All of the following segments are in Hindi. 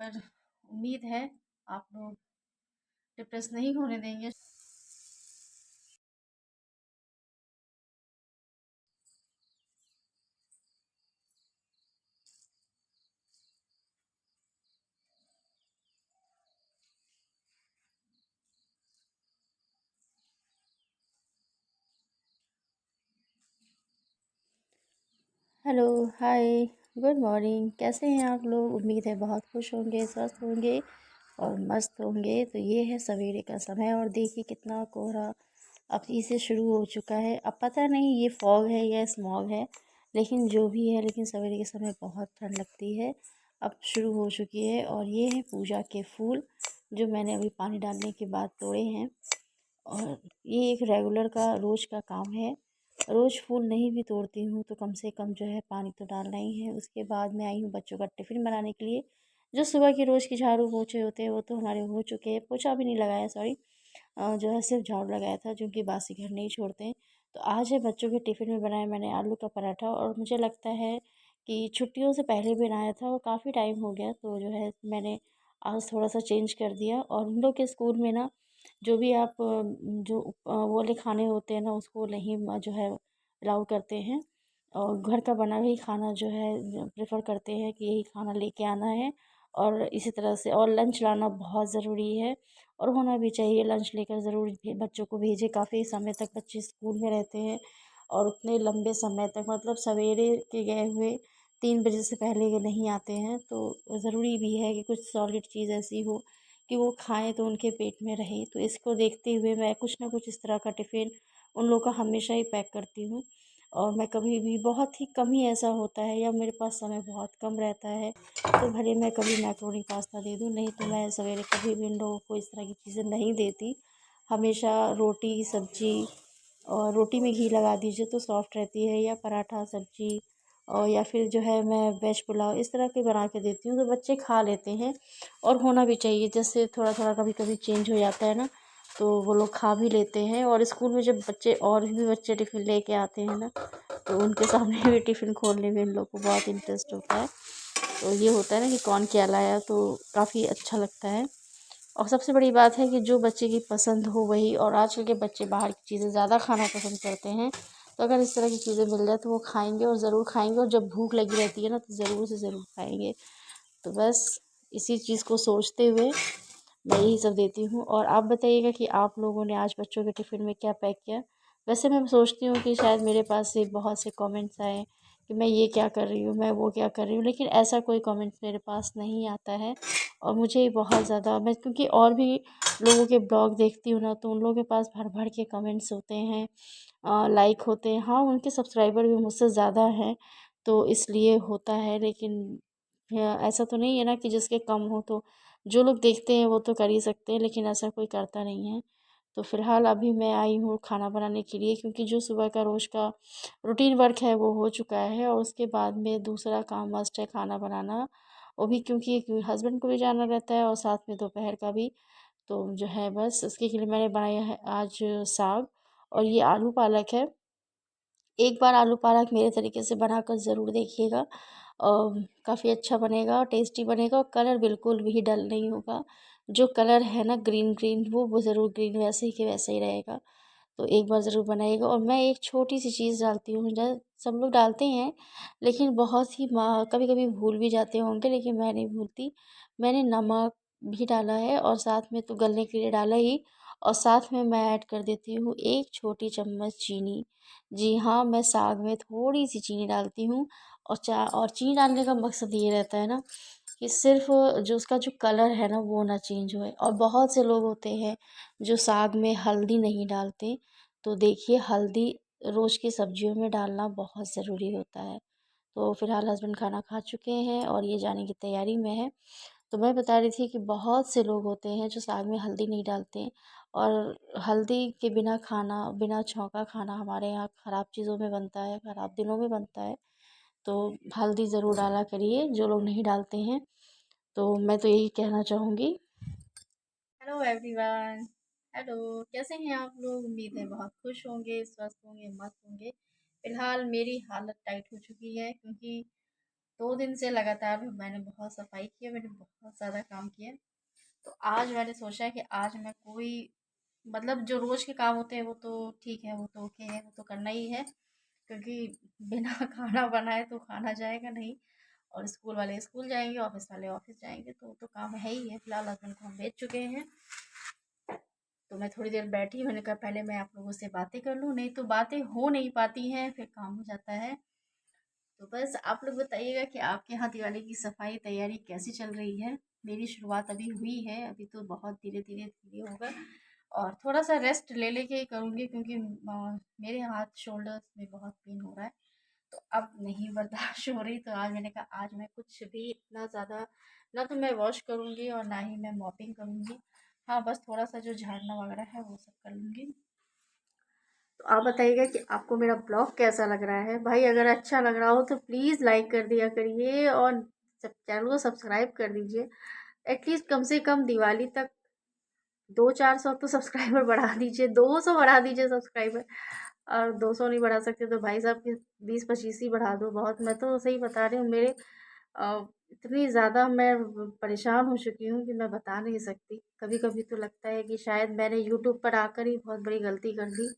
पर उम्मीद है आप लोग डिप्रेस नहीं होने देंगे। हेलो, हाय, गुड मॉर्निंग। कैसे हैं आप लोग? उम्मीद है बहुत खुश होंगे, स्वस्थ होंगे और मस्त होंगे। तो ये है सवेरे का समय और देखिए कितना कोहरा अभी से शुरू हो चुका है। अब पता नहीं ये फॉग है या स्मॉग है, लेकिन जो भी है, लेकिन सवेरे के समय बहुत ठंड लगती है। अब शुरू हो चुकी है और ये है पूजा के फूल जो मैंने अभी पानी डालने के बाद तोड़े हैं। और ये एक रेगुलर का रोज़ का काम है। रोज़ फूल नहीं भी तोड़ती हूँ तो कम से कम जो है पानी तो डालना ही है। उसके बाद मैं आई हूँ बच्चों का टिफ़िन बनाने के लिए। जो सुबह की रोज़ की झाड़ू पोछे होते हैं वो तो हमारे हो चुके हैं। पोछा भी नहीं लगाया, सॉरी, जो है सिर्फ झाड़ू लगाया था, जो कि बासी घर नहीं छोड़ते हैं। तो आज है बच्चों के टिफ़िन में बनाया मैंने आलू का पराठा और मुझे लगता है कि छुट्टियों से पहले बनाया था और काफ़ी टाइम हो गया, तो जो है मैंने आज थोड़ा सा चेंज कर दिया। और हम लोग के स्कूल में ना जो भी आप जो वो वाले खाने होते हैं ना उसको नहीं जो है अलाउ करते हैं। और घर का बना हुआ ही खाना जो है प्रेफर करते हैं कि यही खाना लेके आना है। और इसी तरह से और लंच लाना बहुत ज़रूरी है और होना भी चाहिए। लंच लेकर ज़रूर बच्चों को भेजें। काफ़ी समय तक बच्चे स्कूल में रहते हैं और उतने लंबे समय तक, मतलब सवेरे के गए हुए 3 बजे से पहले के नहीं आते हैं। तो ज़रूरी भी है कि कुछ सॉलिड चीज़ ऐसी हो कि वो खाएं तो उनके पेट में रहे। तो इसको देखते हुए मैं कुछ ना कुछ इस तरह का टिफ़िन उन लोगों का हमेशा ही पैक करती हूँ। और मैं कभी भी, बहुत ही कम ही ऐसा होता है या मेरे पास समय बहुत कम रहता है तो भले मैं कभी मैक्रोनी पास्ता दे दूँ, नहीं तो मैं सवेरे कभी भी इन लोगों को इस तरह की चीज़ें नहीं देती। हमेशा रोटी सब्जी, और रोटी में घी लगा दीजिए तो सॉफ्ट रहती है, या पराठा सब्जी, और या फिर जो है मैं वेज पुलाव इस तरह के बना के देती हूँ तो बच्चे खा लेते हैं। और होना भी चाहिए, जैसे थोड़ा थोड़ा कभी कभी चेंज हो जाता है ना, तो वो लोग खा भी लेते हैं। और स्कूल में जब बच्चे, और भी बच्चे टिफ़िन लेके आते हैं ना, तो उनके सामने भी टिफ़िन खोलने में इन लोग को बहुत इंटरेस्ट होता है। तो ये होता है ना कि कौन क्या लाया, तो काफ़ी अच्छा लगता है। और सबसे बड़ी बात है कि जो बच्चे की पसंद हो वही, और आजकल के बच्चे बाहर की चीज़ें ज़्यादा खाना पसंद करते हैं। तो अगर इस तरह की चीज़ें मिल जाए तो वो खाएंगे और ज़रूर खाएंगे, और जब भूख लगी रहती है ना तो ज़रूर से ज़रूर खाएंगे। तो बस इसी चीज़ को सोचते हुए मैं यही सब देती हूँ। और आप बताइएगा कि आप लोगों ने आज बच्चों के टिफ़िन में क्या पैक किया? वैसे मैं सोचती हूँ कि शायद मेरे पास से बहुत से कमेंट्स आए कि मैं ये क्या कर रही हूँ, मैं वो क्या कर रही हूँ, लेकिन ऐसा कोई कमेंट्स मेरे पास नहीं आता है। और मुझे बहुत ज़्यादा, मैं क्योंकि और भी लोगों के ब्लॉग देखती हूँ ना, तो उन लोगों के पास भर भर के कमेंट्स होते हैं, लाइक होते हैं। हाँ, उनके सब्सक्राइबर भी मुझसे ज़्यादा हैं तो इसलिए होता है, लेकिन ऐसा तो नहीं है ना कि जिसके कम हो तो जो लोग देखते हैं वो तो कर ही सकते हैं, लेकिन ऐसा कोई करता नहीं है। तो फ़िलहाल अभी मैं आई हूँ खाना बनाने के लिए, क्योंकि जो सुबह का रोज़ का रूटीन वर्क है वो हो चुका है और उसके बाद में दूसरा काम मस्ट है खाना बनाना। वो भी क्योंकि हस्बैंड को भी जाना रहता है और साथ में दोपहर का भी। तो जो है बस उसके लिए मैंने बनाया है आज साग, और ये आलू पालक है। एक बार आलू पालक मेरे तरीके से बनाकर ज़रूर देखिएगा। काफ़ी अच्छा बनेगा और टेस्टी बनेगा और कलर बिल्कुल भी डल नहीं होगा। जो कलर है ना ग्रीन ग्रीन, वो ज़रूर ग्रीन वैसे ही के वैसे ही रहेगा। तो एक बार ज़रूर बनाइएगा। और मैं एक छोटी सी चीज़ डालती हूँ, सब लोग डालते हैं लेकिन बहुत ही कभी कभी भूल भी जाते होंगे, लेकिन मैं नहीं भूलती। मैंने नमक भी डाला है और साथ में तो गलने के लिए डाला ही, और साथ में मैं ऐड कर देती हूँ 1 छोटी चम्मच चीनी। जी हाँ, मैं साग में थोड़ी सी चीनी डालती हूँ। और चीनी डालने का मकसद ये रहता है ना कि सिर्फ जो उसका जो कलर है ना वो ना चेंज होए। और बहुत से लोग होते हैं जो साग में हल्दी नहीं डालते। तो देखिए, हल्दी रोज़ की सब्जियों में डालना बहुत ज़रूरी होता है। तो फ़िलहाल हस्बैंड खाना खा चुके हैं और ये जाने की तैयारी में है। तो मैं बता रही थी कि बहुत से लोग होते हैं जो साग में हल्दी नहीं डालते हैं, और हल्दी के बिना खाना, बिना छौंका खाना हमारे यहाँ ख़राब चीज़ों में बनता है, ख़राब दिनों में बनता है। तो हल्दी ज़रूर डाला करिए जो लोग नहीं डालते हैं। तो मैं तो यही कहना चाहूँगी। Hello everyone. हेलो, कैसे हैं आप लोग? उम्मीद है बहुत खुश होंगे, स्वस्थ होंगे, मस्त होंगे। फिलहाल मेरी हालत टाइट हो चुकी है, क्योंकि 2 दिन से लगातार मैंने बहुत सफाई की है, मैंने बहुत ज़्यादा काम किया है। तो आज मैंने सोचा है कि आज मैं कोई मतलब जो रोज़ के काम होते हैं वो तो ठीक है, वो तो ओके है, वो तो करना ही है, क्योंकि बिना खाना बनाए तो खाना जाएगा नहीं। और स्कूल वाले स्कूल जाएंगे, ऑफिस वाले ऑफिस जाएंगे, तो वो तो काम है ही है। फिलहाल हस्बैंड को हम भेज चुके हैं। तो मैं थोड़ी देर बैठी, मैंने कहा पहले मैं आप लोगों से बातें कर लूँ, नहीं तो बातें हो नहीं पाती हैं, फिर काम हो जाता है। तो बस आप लोग बताइएगा कि आपके यहाँ दिवाली की सफाई तैयारी कैसी चल रही है। मेरी शुरुआत अभी हुई है, अभी तो बहुत धीरे धीरे धीरे होगा, और थोड़ा सा रेस्ट ले लेके ही करूँगी, क्योंकि मेरे हाथ शोल्डर्स में बहुत पेन हो रहा है। तो अब नहीं बर्दाश्त हो रही, तो आज मैंने कहा आज मैं कुछ भी इतना ज़्यादा ना तो मैं वॉश करूँगी और ना ही मैं मॉपिंग करूँगी। हाँ, बस थोड़ा सा जो झाड़ना वगैरह है वो सब कर लूँगी। तो आप बताइएगा कि आपको मेरा ब्लॉग कैसा लग रहा है। भाई अगर अच्छा लग रहा हो तो प्लीज़ लाइक कर दिया करिए, और सब चैनल को सब्सक्राइब कर दीजिए। एटलीस्ट कम से कम दिवाली तक 200-400 तो सब्सक्राइबर बढ़ा दीजिए, 200 बढ़ा दीजिए सब्सक्राइबर। और 200 नहीं बढ़ा सकते तो भाई साहब की 20-25 ही बढ़ा दो बहुत। मैं तो सही बता रही हूँ, मेरे इतनी ज़्यादा मैं परेशान हो चुकी हूँ कि मैं बता नहीं सकती। कभी कभी तो लगता है कि शायद मैंने यूट्यूब पर आकर ही बहुत बड़ी गलती कर दी।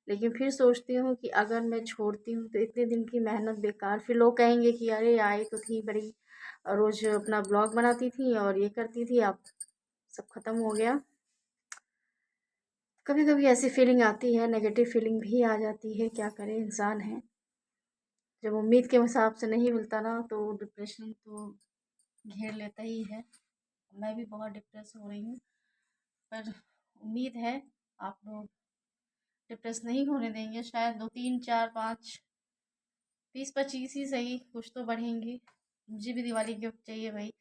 लेकिन फिर सोचती हूँ कि अगर मैं छोड़ती हूँ तो इतने दिन की मेहनत बेकार। फिर लोग कहेंगे कि अरे आई तो थी बड़ी, रोज़ अपना ब्लॉग बनाती थी और ये करती थी, अब सब खत्म हो गया। कभी कभी ऐसी फीलिंग आती है, नेगेटिव फीलिंग भी आ जाती है, क्या करे, इंसान है। जब उम्मीद के हिसाब से नहीं मिलता ना तो डिप्रेशन तो घेर लेता ही है। मैं भी बहुत डिप्रेस हो रही हूँ, पर उम्मीद है आप लोग डिप्रेस नहीं होने देंगे। शायद 2 3 4 5 20 25 ही सही, कुछ तो बढ़ेंगे। मुझे भी दिवाली गिफ्ट चाहिए भाई।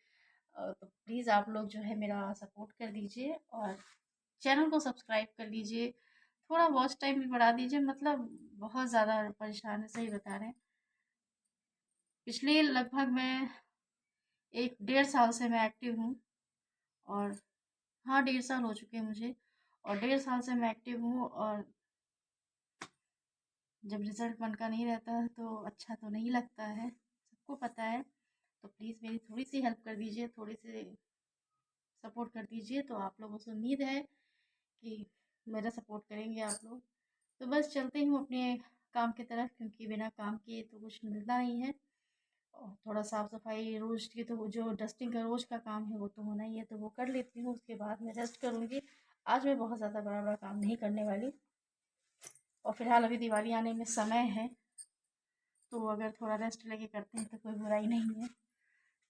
तो प्लीज़ आप लोग जो है मेरा सपोर्ट कर दीजिए, और चैनल को सब्सक्राइब कर लीजिए। थोड़ा वॉच टाइम भी बढ़ा दीजिए, मतलब बहुत ज़्यादा परेशान है, सही बता रहे हैं। पिछले लगभग मैं 1 डेढ़ साल से मैं एक्टिव हूँ, और हाँ 1.5 साल हो चुके हैं मुझे, और 1.5 साल से मैं एक्टिव हूँ। और जब रिजल्ट मन का नहीं रहता है तो अच्छा तो नहीं लगता है, सबको पता है। तो प्लीज़ मेरी थोड़ी सी हेल्प कर दीजिए, थोड़ी सी सपोर्ट कर दीजिए। तो आप लोगों से उम्मीद है कि मेरा सपोर्ट करेंगे आप लोग। तो बस चलते हूँ अपने काम की तरफ, क्योंकि बिना काम किए तो कुछ मिलता नहीं है। और थोड़ा साफ सफाई रोज़ की, तो वो जो डस्टिंग का रोज़ का काम है वो तो होना ही है, तो वो कर लेती हूँ, उसके बाद मैं रेस्ट करूँगी। आज मैं बहुत ज़्यादा बड़ा बड़ा काम नहीं करने वाली। और फिलहाल अभी दिवाली आने में समय है, तो अगर थोड़ा रेस्ट लेके करते हैं तो कोई बुराई नहीं है।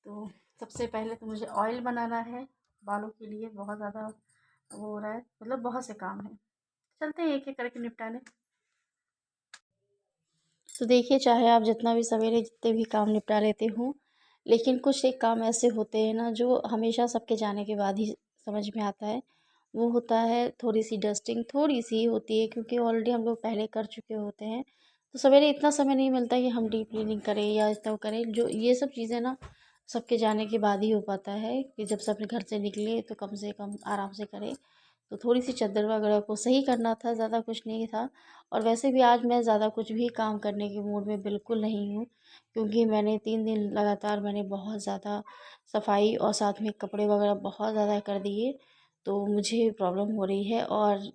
तो सबसे पहले तो मुझे ऑयल बनाना है बालों के लिए, बहुत ज़्यादा वो हो रहा है, मतलब बहुत से काम है। चलते हैं एक एक करके निपटाने। तो देखिए, चाहे आप जितना भी सवेरे जितने भी काम निपटा लेते हो, लेकिन कुछ एक काम ऐसे होते हैं ना जो हमेशा सबके जाने के बाद ही समझ में आता है। वो होता है थोड़ी सी डस्टिंग, थोड़ी सी होती है, क्योंकि ऑलरेडी हम लोग पहले कर चुके होते हैं। तो सवेरे इतना समय नहीं मिलता कि हम डीप क्लीनिंग करें या इतना वो करें, जो ये सब चीज़ें ना सबके जाने के बाद ही हो पाता है, कि जब सब अपने घर से निकले तो कम से कम आराम से करें। तो थोड़ी सी चादर वगैरह को सही करना था, ज़्यादा कुछ नहीं था। और वैसे भी आज मैं ज़्यादा कुछ भी काम करने के मूड में बिल्कुल नहीं हूँ, क्योंकि मैंने 3 दिन लगातार मैंने बहुत ज़्यादा सफाई और साथ में कपड़े वगैरह बहुत ज़्यादा कर दिए। तो मुझे प्रॉब्लम हो रही है, और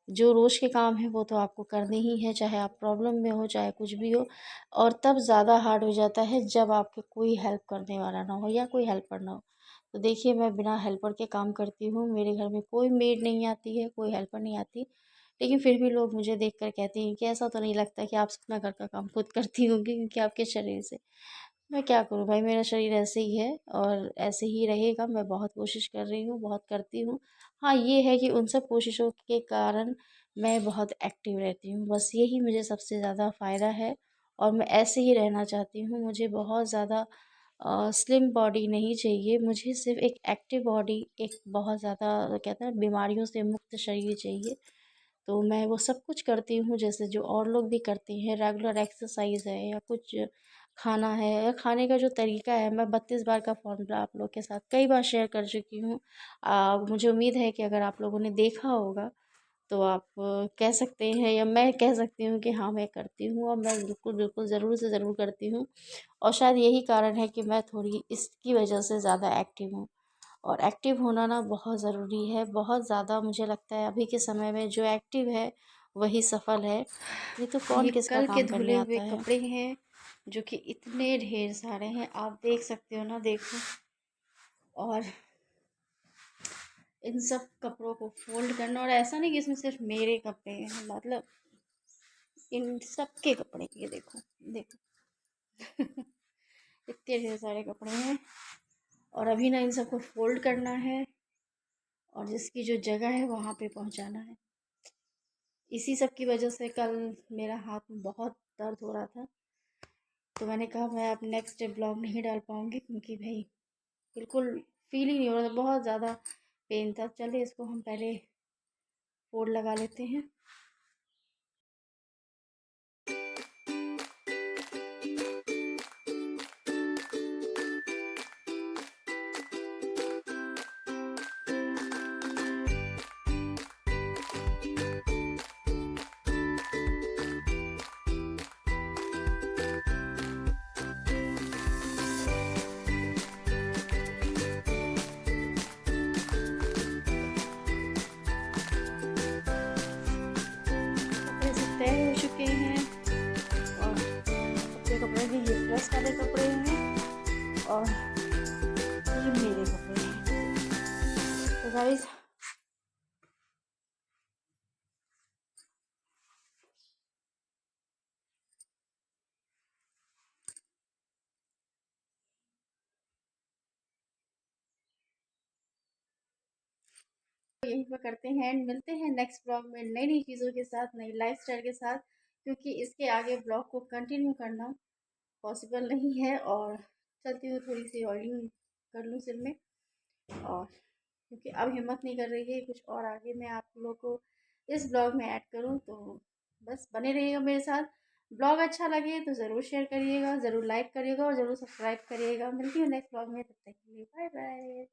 जो रोज़ के काम हैं वो तो आपको करने ही है, चाहे आप प्रॉब्लम में हो चाहे कुछ भी हो। और तब ज़्यादा हार्ड हो जाता है जब आपके कोई हेल्प करने वाला ना हो या कोई हेल्पर ना हो। तो देखिए, मैं बिना हेल्पर के काम करती हूँ, मेरे घर में कोई मेड नहीं आती है, कोई हेल्पर नहीं आती। लेकिन फिर भी लोग मुझे देख कर कहते हैं कि ऐसा तो नहीं लगता कि आप अपना घर का काम खुद करती होंगी, क्योंकि आपके शरीर से। मैं क्या करूँ भाई, मेरा शरीर ऐसे ही है और ऐसे ही रहेगा। मैं बहुत कोशिश कर रही हूँ, बहुत करती हूँ। हाँ, ये है कि उन सब कोशिशों के कारण मैं बहुत एक्टिव रहती हूँ, बस यही मुझे सबसे ज़्यादा फ़ायदा है। और मैं ऐसे ही रहना चाहती हूँ, मुझे बहुत ज़्यादा स्लिम बॉडी नहीं चाहिए, मुझे सिर्फ एक एक्टिव बॉडी, एक बहुत ज़्यादा कहते हैं बीमारियों से मुक्त शरीर चाहिए। तो मैं वो सब कुछ करती हूँ जैसे जो और लोग भी करते हैं, रेगुलर एक्सरसाइज है या कुछ खाना है या खाने का जो तरीका है। मैं 32 बार का फॉर्मूला आप लोग के साथ कई बार शेयर कर चुकी हूँ। मुझे उम्मीद है कि अगर आप लोगों ने देखा होगा तो आप कह सकते हैं या मैं कह सकती हूँ कि हाँ मैं करती हूँ और मैं बिल्कुल बिल्कुल ज़रूर से ज़रूर करती हूँ। और शायद यही कारण है कि मैं थोड़ी इसकी वजह से ज़्यादा एक्टिव हूँ। और एक्टिव होना ना बहुत ज़रूरी है, बहुत ज़्यादा मुझे लगता है अभी के समय में जो एक्टिव है वही सफल है, नहीं तो कौन ये किसका कल के काम करने धुले हुए आता है। कपड़े हैं जो कि इतने ढेर सारे हैं, आप देख सकते हो ना, देखो। और इन सब कपड़ों को फोल्ड करना, और ऐसा नहीं कि इसमें सिर्फ मेरे कपड़े हैं, मतलब इन सब के कपड़े, ये देखो, देखो। इतने ढेर सारे कपड़े हैं और अभी ना इन सबको फोल्ड करना है और जिसकी जो जगह है वहाँ पे पहुँचाना है। इसी सब की वजह से कल मेरा हाथ में बहुत दर्द हो रहा था, तो मैंने कहा मैं अब नेक्स्ट डे ब्लॉग नहीं डाल पाऊँगी, क्योंकि भाई बिल्कुल फील ही नहीं हो रहा था, बहुत ज़्यादा पेन था। चलिए इसको हम पहले फोल्ड लगा लेते हैं। कपड़े सब तय हो चुके हैं और सबके कपड़े भी, ये प्रेस वाले कपड़े हैं और ये मेरे कपड़े हैं। तो गाइस यहीं पर करते हैं एंड मिलते हैं नेक्स्ट ब्लॉग में नई नई चीज़ों के साथ, नई लाइफस्टाइल के साथ, क्योंकि इसके आगे ब्लॉग को कंटिन्यू करना पॉसिबल नहीं है। और चलती हूँ थोड़ी सी ऑयलिंग कर लूँ सिर में, और क्योंकि अब हिम्मत नहीं कर रही है कुछ और आगे मैं आप लोग को इस ब्लॉग में ऐड करूँ, तो बस बने रहिएगा मेरे साथ। ब्लॉग अच्छा लगे तो ज़रूर शेयर करिएगा, ज़रूर लाइक करिएगा और ज़रूर सब्सक्राइब करिएगा। मिलती हूँ नेक्स्ट ब्लॉग में, तब तक के लिए बाय बाय।